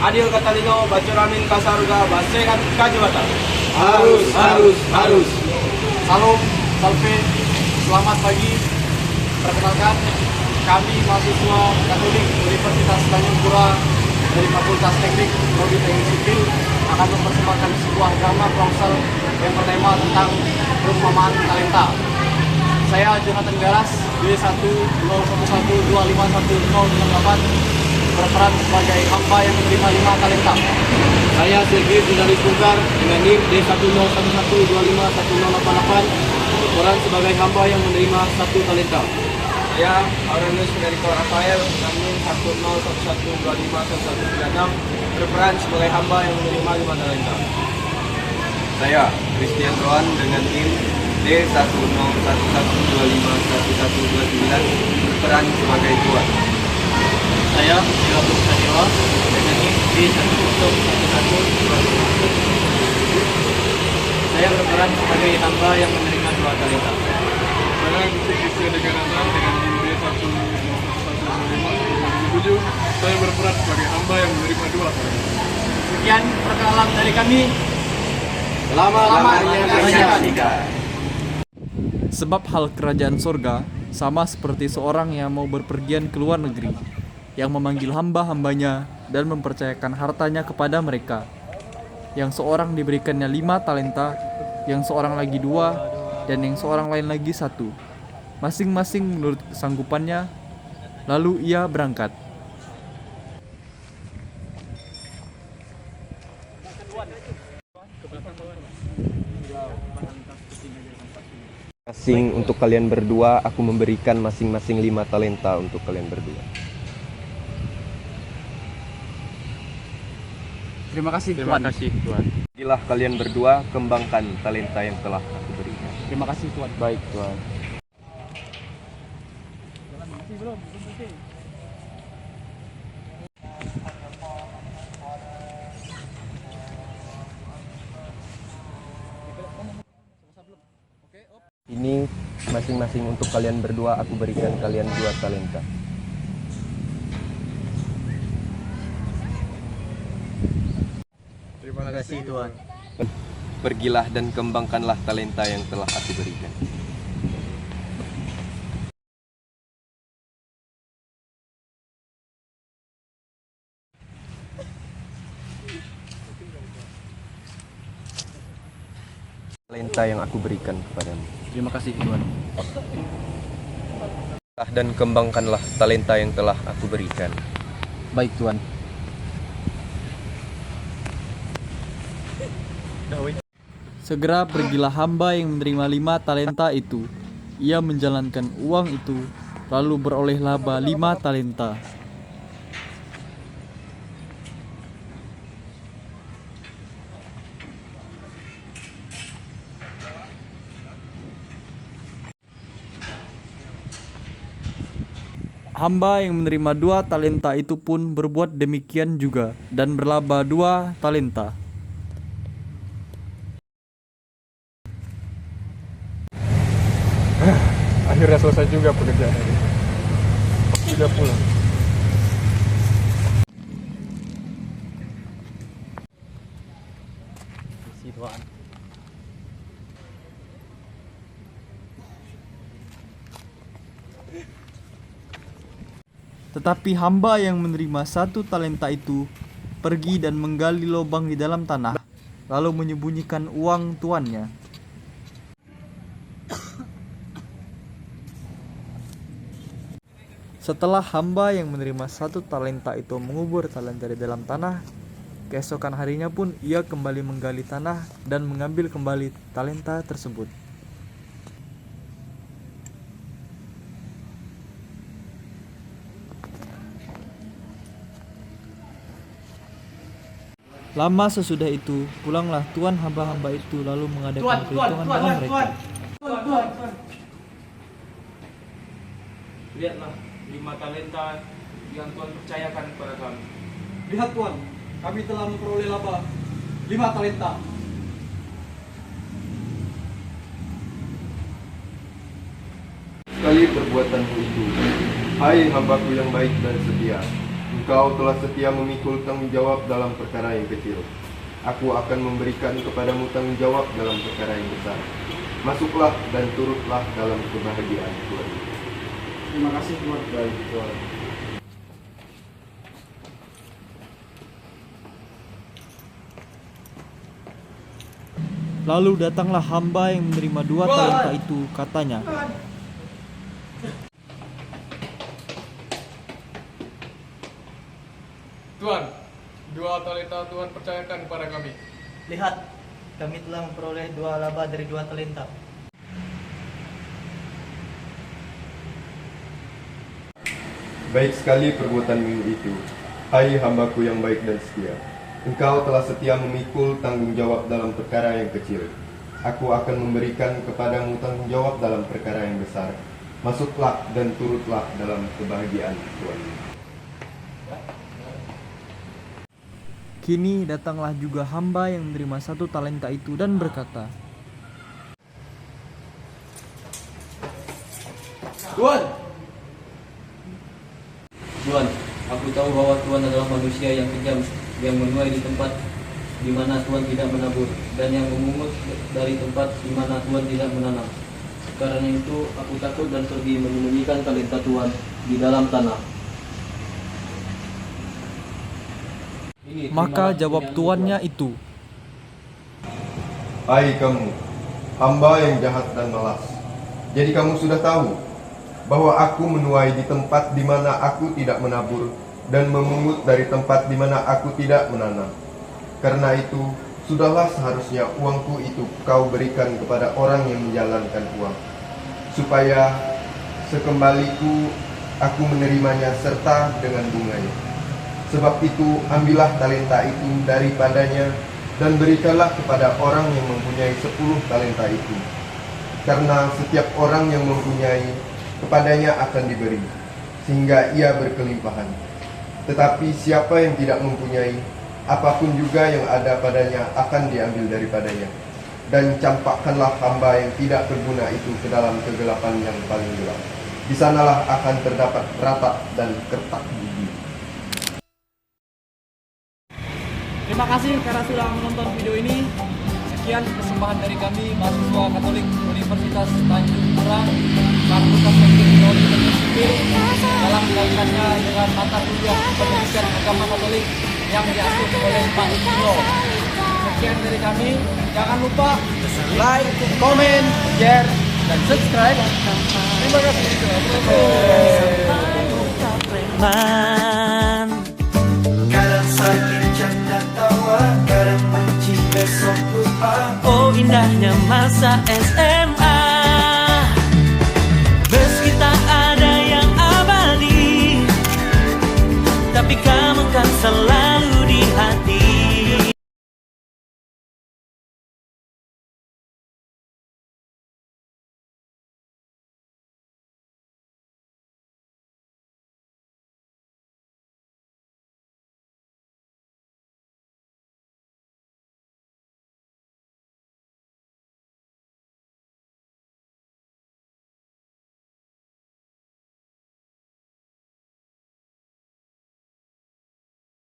Adil katalino, bacuramin kasaruga, basehat kajibata. Harus. Salam, salve, selamat pagi. Perkenalkan, kami mahasiswa Katolik Universitas Tanjung Pura dari Fakultas Teknik Prodi Teknik Sipil akan mempersembahkan sebuah drama proposal yang bertema tentang perumpamaan talenta. Saya Jonathan Garas, D1011251008, berperan sebagai hamba yang menerima 5 talenta. Saya Sergi Sundari Pungkar dengan NIM D1011251088, berperan sebagai hamba yang menerima 1 talenta. Saya Aurelius Federico Rafael dengan NIM 1011251196, berperan sebagai hamba yang menerima 5 talenta. Saya Christian Roan dengan tim D1011251129, berperan sebagai tuan. Saya Silabus Sadewa dengan NIM D101125. Saya berperan sebagai hamba yang menerima 2 talenta. Saya Gusti Deganata dengan NIM D101125. Saya berperan sebagai hamba yang menerima 2 talenta. Sekian perkenalan dari kami. Lama-lamanya bersama. Sebab hal kerajaan sorga sama seperti seorang yang mau berpergian ke luar negeri, yang memanggil hamba-hambanya dan mempercayakan hartanya kepada mereka. Yang seorang diberikannya 5 talenta, yang seorang lagi 2, dan yang seorang lain lagi 1, masing-masing menurut kesanggupannya. Lalu ia berangkat. Masing untuk kalian berdua, aku memberikan masing-masing 5 talenta untuk kalian berdua. Terima kasih Terima Tuan. kasih Tuan. Pergilah kalian berdua, kembangkan talenta yang telah aku berikan. Terima kasih Tuan. Baik Tuan. Ini masing-masing untuk kalian berdua, aku berikan kalian 2 talenta. Terima kasih Tuan. Pergilah dan kembangkanlah talenta yang telah aku berikan. Talenta yang aku berikan kepadamu. Terima kasih Tuan. Dan kembangkanlah talenta yang telah aku berikan. Baik Tuan. Segera pergilah hamba yang menerima 5 talenta itu. Ia menjalankan uang itu, lalu beroleh laba 5 talenta. Hamba yang menerima 2 talenta itu pun berbuat demikian juga dan berlaba 2 talenta. Akhirnya selesai juga pekerjaan ini. Sudah pulang. Tuan. Tetapi hamba yang menerima 1 talenta itu pergi dan menggali lubang di dalam tanah, lalu menyembunyikan uang tuannya. Setelah hamba yang menerima 1 talenta itu mengubur talenta di dalam tanah, keesokan harinya pun ia kembali menggali tanah dan mengambil kembali talenta tersebut. Lama sesudah itu, pulanglah tuan hamba-hamba itu lalu mengadakan perhitungan dengan mereka. Tuan. Lihatlah 5 talenta yang Tuan percayakan kepada kami. Lihat Tuan, kami telah memperoleh laba 5 talenta. Sekali perbuatanmu itu, hai hambaku yang baik dan setia, Engkau telah setia memikul tanggung jawab dalam perkara yang kecil. Aku akan memberikan kepadamu tanggung jawab dalam perkara yang besar. Masuklah dan turutlah dalam kebahagiaan Tuhan. Terima kasih Tuhan. Baik Tuhan. Lalu datanglah hamba yang menerima 2 talenta itu, katanya, Tuhan, 2 talenta Tuhan percayakan kepada kami. Lihat, kami telah memperoleh 2 laba dari 2 talenta. Baik sekali perbuatanmu itu, hai hambaku yang baik dan setia. Engkau telah setia memikul tanggung jawab dalam perkara yang kecil. Aku akan memberikan kepadamu tanggung jawab dalam perkara yang besar. Masuklah dan turutlah dalam kebahagiaan Tuhan. Kini datanglah juga hamba yang menerima 1 talenta itu dan berkata, Tuhan, aku tahu bahwa Tuhan adalah manusia yang kejam, yang menuai di tempat di mana Tuhan tidak menabur, dan yang memungut dari tempat di mana Tuhan tidak menanam. Karena itu aku takut dan pergi menyembunyikan talenta Tuhan di dalam tanah. maka jawab tuannya itu, Hai kamu, hamba yang jahat dan malas. Jadi kamu sudah tahu bahwa aku menuai di tempat di mana aku tidak menabur dan memungut dari tempat di mana aku tidak menanam. Karena itu, sudahlah seharusnya uangku itu kau berikan kepada orang yang menjalankan uang, supaya sekembaliku aku menerimanya serta dengan bunganya. Sebab itu, ambillah talenta itu daripadanya dan berikanlah kepada orang yang mempunyai 10 talenta itu. Karena setiap orang yang mempunyai, kepadanya akan diberi, sehingga ia berkelimpahan. Tetapi siapa yang tidak mempunyai, apapun juga yang ada padanya akan diambil daripadanya. Dan campakkanlah hamba yang tidak berguna itu ke dalam kegelapan yang paling gelap. Di sanalah akan terdapat ratap dan kertak gigi. terima kasih karena sudah menonton video ini. Sekian persembahan dari kami, mahasiswa Katolik Universitas Tanjung Pura, Fakultas Teknik Teknologi dan Sipil, dalam kaitannya dengan mata kuliah pendidikan agama Katolik yang diasuh oleh Pak Ikno. Sekian dari kami, jangan lupa like, comment, share, dan subscribe. Terima kasih. Kadang sakit canda tawa, kadang benci besok lupa. Oh indahnya masa SMA, meski tak ada yang abadi, tapi kamu kan selalu